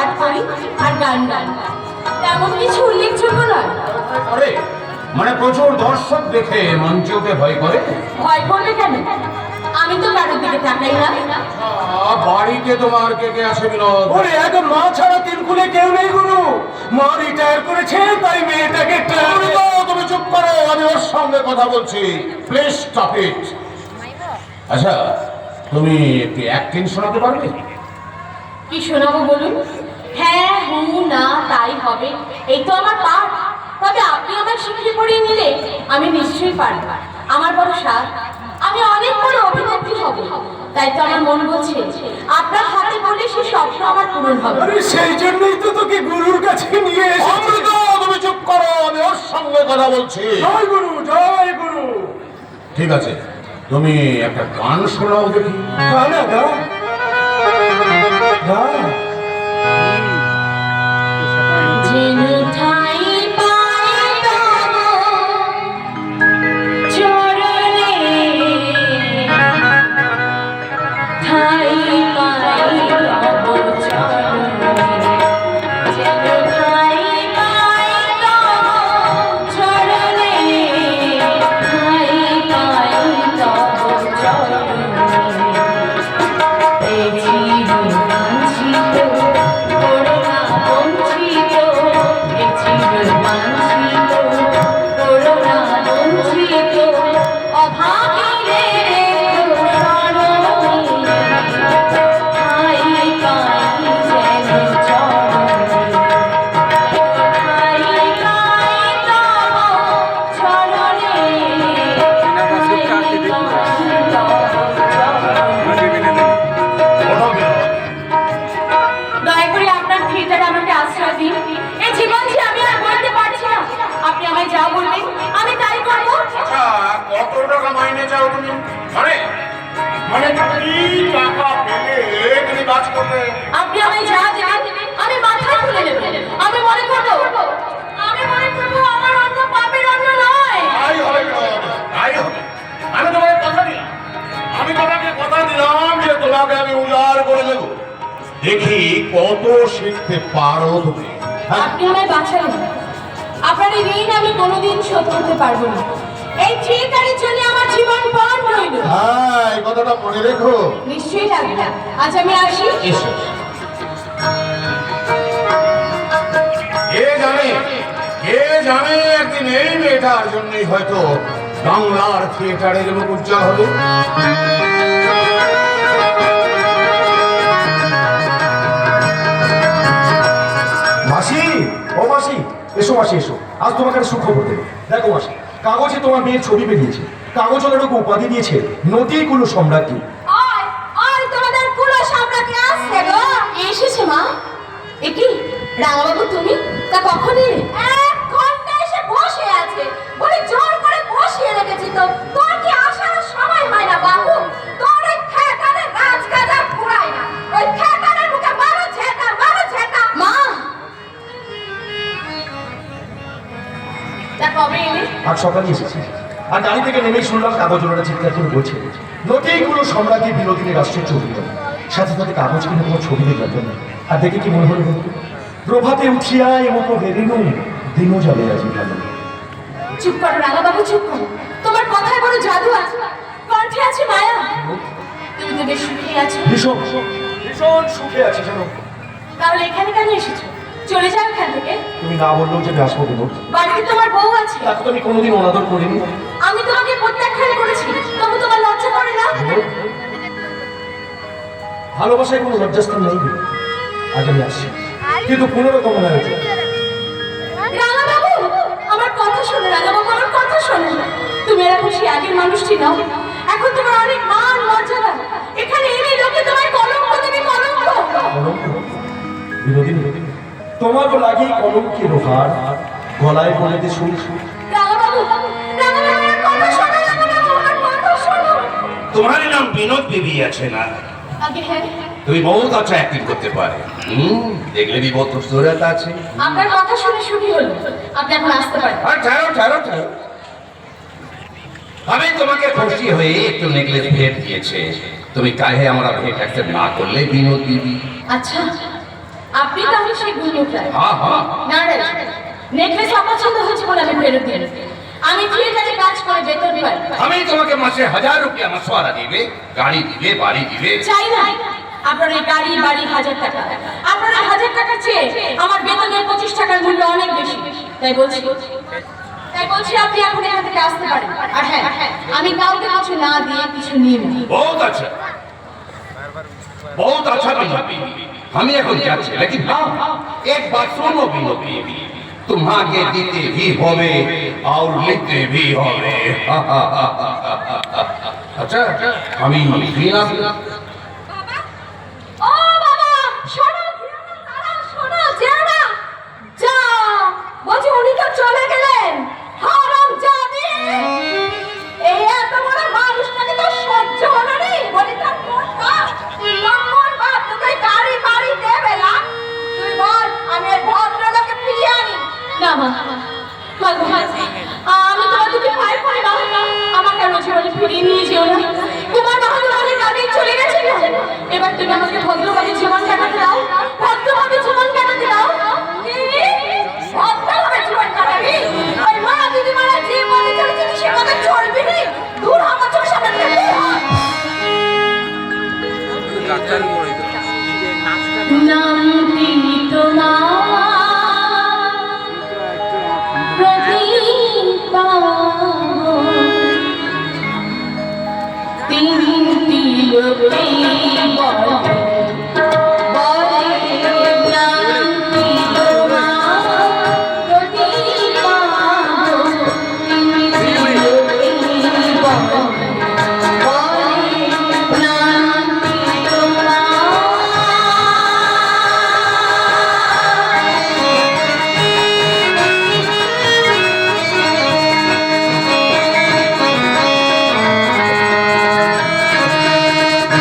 পাঠ করি আর গান গান, তেমন কিছু উল্লেখযোগ্য নয়। আরে মানে প্রচুর দর্শক দেখে মঞ্চে উঠে ভয় করে? ভয় করবে কেন? আমি তো কারোর দিকে তাকাই না। বাড়িতে তোমার কে কে আছে বিনোদ? ওরে এখন মা ছাড়া তিনকুলে কেউ নেই গুরু। মা রিটায়ার করেছে, তাই মেয়েটাকে তুমি চুপ করো, আমি ওর সঙ্গে কথা বলছি। Please stop it. আচ্ছা, তুমি একটু অ্যাক্টিং শোনাতে পারবে? কি শোনাবো বলুন? হ্যাঁ হু না তাই হবে, এই তো আমার পাঠ। তবে আপনি আমার শিখিয়ে পড়িয়ে নিলে আমি নিশ্চয়ই পারব। আমার বড় সাধ, আমি অনেক বড় অভিনেত্রী হব। তাই তো আমার মন বলছে আপনার হাতে বলে সে স্বপ্ন আমার পূরণ হবে। আরে সেই জন্যই তো তোকে গুরুর কাছে নিয়ে এসেছি। তুমি চুপ করো, আমি ওর সঙ্গে কথা বলছি। জয় গুরু, জয় গুরু। ঠিক আছে, তুমি একটা গান শোনাও দেখি। গা না গা গা। যেন ঠাই পাই তব চরণে, ঠাই পাই তব চরণে, যেন ঠাই পাই তব চরণে, ঠাই পাই তব চরণে। এই জীবন বাঞ্ছিত, করুণা বঞ্চিত, এই জীবন বাঞ্ছিত, করুণা বঞ্চিত, অভাগীরে রেখো শরণে, ঠাই পাই যেন চরণে, ঠাই পাই তব চরণে, ঠাই পাই তব চরণে। দয়া করে আপনার থিয়েটারে আমাকে আশ্রয় দিন। এই জীবন যে আমি আর বলতে পারছি না। আপনি আমায় যা বলবেন আমি তাই করবো। কত টাকা মাইনে চাও তুমি? মানে মানে কি টাকা পেলে তুমি কাজ করবে? আপনি আমায় যা দেবেন আমি মাথায় তুলে নেব। আমি মনে করবো আমার অন্য পাপের অন্য নয়। তাই হবে বিনোদ, তাই হবে। আমি তোমাকে কথা দিলাম, আমি তোমাকে কথা দিলাম যে তোমাকে আমি উজাড় করে দেবো। দেখি কত শিখতে পারো তুমি। আপনি আমায় বাঁচালেন। আপনার এই ঋণ আমি কোনোদিন শোধ করতে পারবো না। এই থিয়েটারের জন্য আমার জীবন পণ রইল। হ্যাঁ, এই কথাটা মনে রেখো। নিশ্চয়ই রাখবে। আজ আমি আসি। এসো। কে জানে একদিন এই মেয়েটার জন্যই হয়তো বাংলার থিয়েটারের মুখ উজ্জ্বল হবে। মাসি, ও মাসি, এসো মাসি এসো। আজ তোমাকে একটা সুখবর দেবো। দেখো মাসি, কাগজে তোমার মেয়ের ছবি বেরিয়েছে। কাগজ ওর ওকে উপাধি দিয়েছে নদীকুলো সম্রাজ্ঞী। ওই ওই তোমাদের কুলো সামরাকে আসছে গো। এসেছে মা। এ কি রাঙাবাবু তুমি? তা কখন এলে? 1 ঘন্টা এসে বসে আছে। বলে জোর করে বসিয়ে রেখেছি তো। তোর কি আসার সময় হয় না বাবু? তোর ওই ঠেকানে রাজগাজা পুরাই না। ওই ঠেকানের মুখে মারো ঝেঁটা, মারো ঝেঁটা। মা তা কবে এলে? আজ সকালে এসেছি। আর গাড়ি থেকে নেমেই শুনলাম কাগজ ওরা চিৎকার করে বলছে নদীকুলো সম্রাজ্ঞী বিনোদিনী রাষ্ট্রের চরিত্র। সাথে সাথে কাগজ কিনে তোমার ছবি দেখলাম জন্য। আর দেখে কি মনে হলো বলতো? প্রভাতে উঠিয়া এমতো হেরিনু দিনও যাবে আজ ভালো। চুপ করো রাঙাবাবু, চুপ করো। তোমার কথায় বড় জাদু আছে, কণ্ঠে আছে মায়া। তুমি তো বেশ সুখী আছো। ভীষণ ভীষণ সুখে আছি জানো। তাহলে এখানে কেন এসেছো? চলে যাও এখান থেকে। তুমি না বললেও যে আসবো বিনোদ। বাড়িতে তোমার বউ আছে। তাকে তো আমি কোনোদিন অনাদর করিনি। আমি তোমাকে প্রত্যাখ্যান করেছি, তবু তোমার লজ্জা করে না? ভালোবাসায় কোনো লজ্জাস্থান নেই। আজ আমি আসছি, কিন্তু পুনরকম হয়েছে। রাঙাবাবু আমার কথা শোনো, রাঙাবাবু আমার কথা শোনো। তুমি আর এখন সেই আগের মানুষটি নও। এখন তোমার অনেক মান মর্যাদা। এখানে এলে লোকে তোমায় কলঙ্ক দেবে, কলঙ্ক। কলঙ্ক? বিনোদিনী, তোমারও লাগে কলঙ্কের হার গলায় বলেতে শুনি। রাঙাবাবু আমার কথা শোনো, রাঙাবাবু আমার কথা শোনো। তোমার নাম বিনোদ বিবি আছে না? আগে হ্যাঁ, তুমি বহুত আচ্ছা অ্যাক্টিং করতে পারে। দেখলে বিপদ সুরত আছে। আপনার কথা শুনে সুখী হলো। আপনি এখন আসতে পারেন। আর ঠারো আমি তোমাকে খুশি হয়ে একটু নেকলেস ভেট দিয়েছে। তুমি কাহে আমরা ভেট অ্যাকসেপ্ট না করলে বিনোদ বিবি। আচ্ছা আপনি তাহলে সেই গুণটাই हाँ हाँ না রে নেকলেস অপছন্দ হয়েছে বলে আমি ফেরত দিয়ে আমি থিয়েটারে কাজ করে বেতন পাই আমি তোমাকে মাসে 1000 রুপিয়া মাসওয়ারা দিবে গাড়ি দিবে বাড়ি দিবে চাই না আপনার এই গাড়ি বাড়ি 1000 টাকা আপনার 1000 টাকা চেয়ে আমার বেতনের 25 টাকার মূল্য অনেক বেশি তাই বলছি আপনি এখন এখান থেকে আসতে পারেন আর হ্যাঁ আমি কাউকে কিছু না দিয়ে কিছু নিয়ে নিই बहुत अच्छा बीबी हम এখন যাচ্ছি लेकिन हाँ एक बात सुनो बीबी तुम्हारे देते भी होवे और लेते भी होवे अच्छा আমি বিনা